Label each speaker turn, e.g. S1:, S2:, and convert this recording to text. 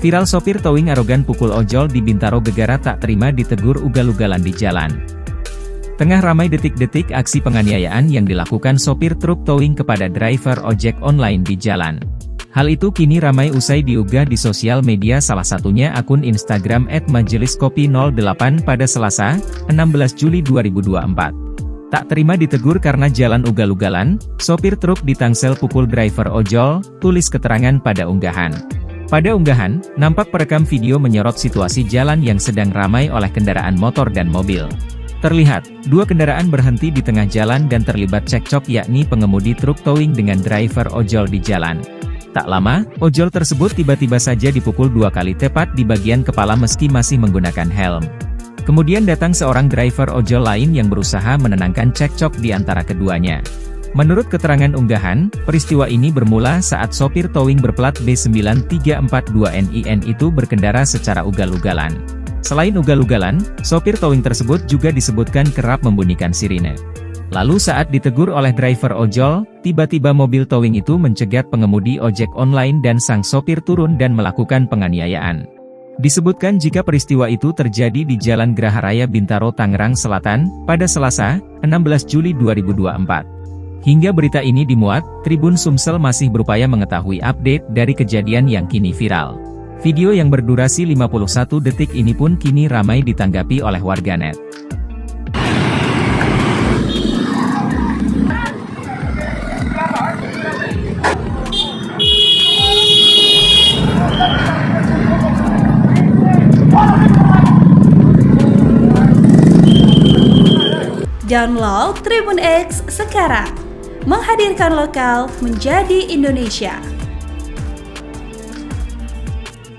S1: Viral sopir towing arogan pukul ojol di Bintaro Gegara tak terima ditegur ugal-ugalan di jalan. Tengah ramai detik-detik aksi penganiayaan yang dilakukan sopir truk towing kepada driver ojek online di jalan. Hal itu kini ramai usai diunggah di sosial media, salah satunya akun Instagram @majeliskopi08 pada Selasa, 16 Juli 2024. Tak terima ditegur karena jalan ugal-ugalan, sopir truk ditangsel pukul driver ojol, tulis keterangan pada unggahan. Pada unggahan, nampak perekam video menyorot situasi jalan yang sedang ramai oleh kendaraan motor dan mobil. Terlihat, dua kendaraan berhenti di tengah jalan dan terlibat cekcok, yakni pengemudi truk towing dengan driver ojol di jalan. Tak lama, ojol tersebut tiba-tiba saja dipukul 2 kali tepat di bagian kepala meski masih menggunakan helm. Kemudian datang seorang driver ojol lain yang berusaha menenangkan cekcok di antara keduanya. Menurut keterangan unggahan, peristiwa ini bermula saat sopir towing berplat B9342NIN itu berkendara secara ugal-ugalan. Selain ugal-ugalan, sopir towing tersebut juga disebutkan kerap membunyikan sirine. Lalu saat ditegur oleh driver ojol, tiba-tiba mobil towing itu mencegat pengemudi ojek online dan sang sopir turun dan melakukan penganiayaan. Disebutkan jika peristiwa itu terjadi di Jalan Graharaya Bintaro, Tangerang Selatan, pada Selasa, 16 Juli 2024. Hingga berita ini dimuat, Tribun Sumsel masih berupaya mengetahui update dari kejadian yang kini viral. Video yang berdurasi 51 detik ini pun kini ramai ditanggapi oleh warganet.
S2: Download Tribun X sekarang, menghadirkan lokal menjadi Indonesia.